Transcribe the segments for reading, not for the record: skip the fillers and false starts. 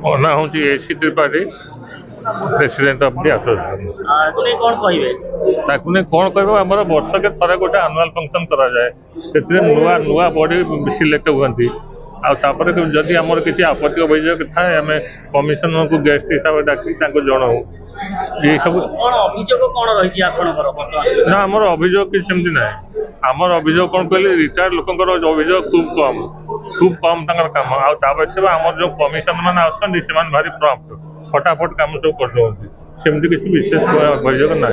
ମୋ ନାଁ ହେଉଛି AC Tripathi, president of the association. ताकू नहीं कौन कह आम वर्षके थे गोटे आनुआल फंक्शन कराए नुआ नुआ बॉडी सिलेक्ट हुई आपर जदि आमर किसी आपत्ति अभियोग थाए आम कमिशनर को गेस्ट हिसाब से डाक जनाऊ ये सब ना आमर अभियोग कि सेमती ना आमर अभियोग कौन कहले रिटायर्ड लोकर अभियोग खूब कम काम आमर जो कमिशन मैंने आसान भारी प्रॉम्प्ट फटाफट काम सब कर सेमती किसी विशेष अभियोग ना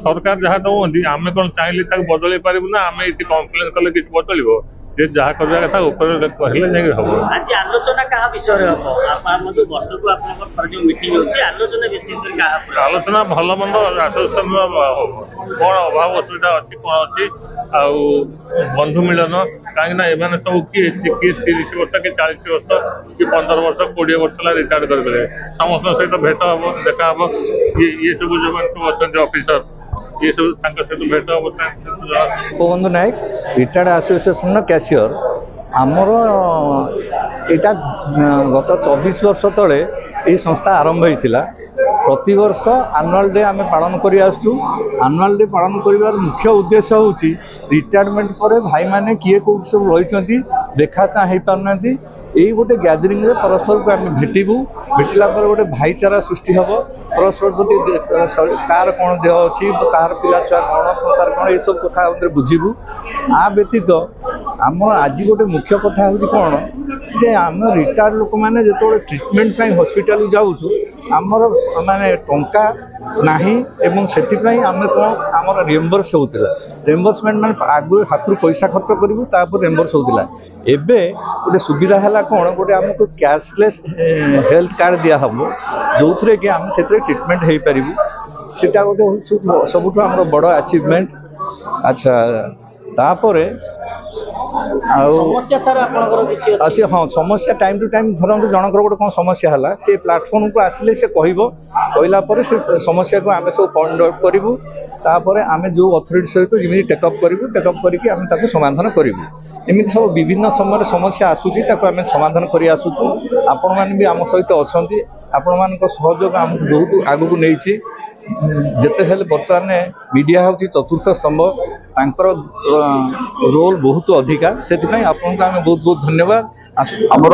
सरकार जहाँ दौरान आम कौन चाहिए बदल पारू ना आम ये कम्प्लेन कले कि बदल जे जहाँ करवा कथा ऊपर कहले नहीं हम आज आलोचना कहा विषय आलोचना भल मंद आसोसिएशन कौन अभाव असुविधा अच्छी कौन अच्छी बंधु मिलन कहीं एम सब किए 30 वर्ष कि 40 वर्ष कि 15 वर्ष 20 वर्ष रिटायर्ड करेंगे समस्त सहित भेट हम देखा हम ये सब जो सब अच्छा ऑफिसर ये सब सहित भेट हम गोपबंधु नायक रिटायर्ड एसोसिएशन कैशियर आमर यहाँ गत 24 वर्ष तले ये संस्था आरंभ होता प्रति वर्ष आनुआल डे आम पालन कर आनुआल डे पालन कर मुख्य उद्देश्य हूँ रिटायरमेंट पर भाई मैंने किए कौट सब रही देखा चाह पारना यही गोटे गैदरिंग रे परस्पर को आम भेटू भेटला गोटे भाईचारा सृष्टि हम परस्पर कार कौन देह अच्छी कार पिला छुआ कौन संसार कौन ये सब कथा बुझीबू आ व्यतीत आम आज गोटे मुख्य कथा हूँ कौन जे आम रिटायर्ड लोक मैंने जो ट्रिटमेंट हॉस्पिटल जाऊँ आमर माने टंका नाही एवं से आम कौन आमर रिएम्बर्स होता रिएम्बर्समेंट मैंने आगु हाथ पैसा खर्च करूँ तापर रिएम्बर्स होता एबे गोटे सुविधा है कौन गोटे आमको कैशलेस हेल्थ कार्ड दिया हम जो थे कि आम से ट्रिटमेंट हो पारू सीटा गोटे सबुठ आम बड़ अचिवमेंट। अच्छा तापर अच्छे हाँ समस्या टाइम टू टाइम धरतु जनकर गोटे कौन समस्या है से प्लाटफर्म को आसिले से कहला से समस्या को आम सब पॉइंट आउट करूँ तापर आम जो अथॉरिटी सहित जमी टेकअप टेकअप करके समाधान करूँ एमती सब विभिन्न समय समस्या आसूची आम समाधान कर आसुचु आपण मैंने भी आम सहित अच्छा आपण मान सहयोग आम बहुत आगू नहीं जिते हेल्ले बर्तमान मीडिया हूँ चतुर्थ स्तंभ तांकर रोल बहुत अधिका से आपको आम बहुत बहुत धन्यवाद। आमर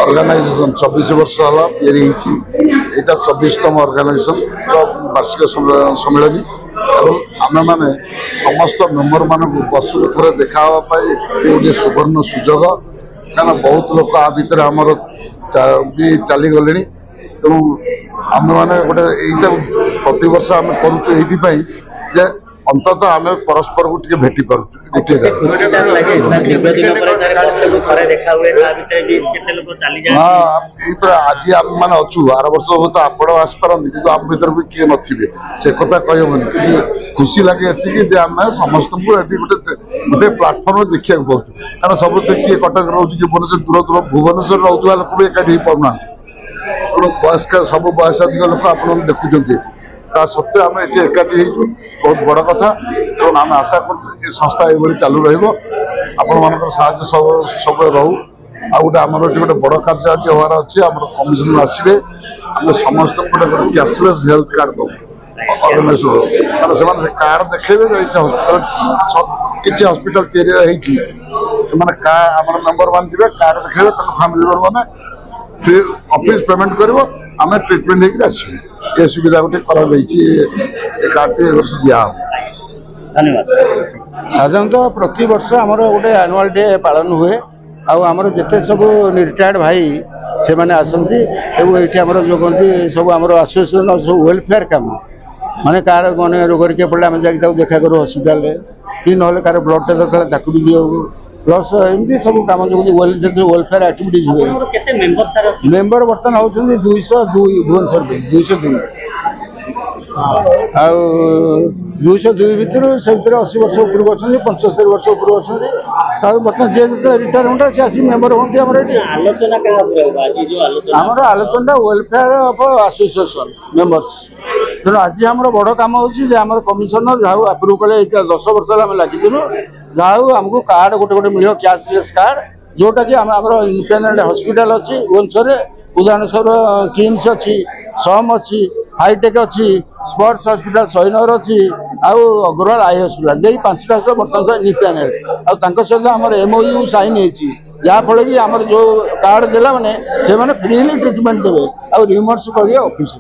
ऑर्गेनाइजेशन 24 वर्ष है या 24तम ऑर्गेनाइजेशन वार्षिक सम्मेलन और आम मैंने समस्त मेम्बर मानक वर्षक थे देखा गोटे सुवर्ण सुजोग क्या बहुत लोग आ भितर आमर भी चलीगले तेणु आम मैंने गोटे यहीटा प्रति वर्ष आम करुँ अंततः आम परस्पर को टे भेटी पार आज आम मैंने अच्छु आर वर्ष हो तो आप आसपारती कि आम भर भी किए नथिबे से कथा कहबनी खुशी लगे ये आम समस्त गोटे प्लाटफर्म देखा पाऊँ क्या सब किए कटक रोचे कि भुवनेश्वर दूर दूर भुवनेश्वर रोकवा लोक भी एकाठी हो पाना तेणु वयस्क सब बयस अधिक लोक आप देखुं ता सत्वे आम ये एकाठी हो बहुत बड़ कथा तेणु आम आशा कर संस्था ये चालू रहा सब रहू आ गोटे आम गोटे बड़ कार्य आज हमार अच्छे आम कमिशन आसवे आम समस्त गोटे कैशलेस हेल्थ कार्ड दो ऑर्गेनाइजेशन से कार्ड देखेबे से हॉस्पिटल किसी हॉस्पिटल आम मेम्बर मान जी कार्ड देखेबे फैमिली मेम्बर मैंने फ्री ऑफिस पेमेंट कर आम ट्रिटमेंट होकर आसू ये सुविधा गोटे कार्ड दिया धन्यवाद। साधारणतः प्रति वर्ष आमर गोटे आनुआल डे पालन हुए आमर जिते सब रिटायर्ड भाई से मैंने आसती ये जो कहते सब आम आसोसिएसन सब वेलफेयर काम माने कार मैंने रोग किए पड़े आम जा देखा करूँ हस्पिटाल कि ना कार ब्लड टेस्ट दरकार ताकू भी दियो प्लस एमती सब कम जो वेलफेयर एक्टिविटीज हुए मेम्बर बर्तमान होती 202 भुवनेश्वर 202 202 भितर से 80 वर्ष उपरକୁ ଅଛନ୍ତି 75 वर्ष उपरକୁ ଅଛନ୍ତି बर्तमान जे रिटायरमेंट से आसी मेम्बर होती आमर आलोचना वेलफेयर ऑफ एसोसिएशन मेम्बर्स तेणु आज आम बड़ कम होम कमिशनर जहाँ आप्रुव कले 10 वर्ष आम लगिलु ଯାହା ହଉ ଆମକୁ କାର୍ଡ ଗୋଟେ ଗୋଟେ ମିଳିବ କ୍ୟାସଲେସ୍ କାର୍ଡ जोटा कि आमर इंडिपेंडेंट हॉस्पिटल अच्छी भुवनेश्वर उदाहरण स्वरूप किम्स अच्छी सम अच्छी हाईटेक अच्छी स्पोर्ट्स हॉस्पिटल शहीनगर अच्छी आउ अग्रवाल आई हॉस्पिटल यही 5टा हॉस्पिटल बर्तमान इंडिपेंडेंट आम सहित आम MOU साइन होती जहाँफल कि आम जो कार्ड देला मैंने फ्रीली ट्रिटमेंट देवे आ रिमर्स करेंगे ऑफिस।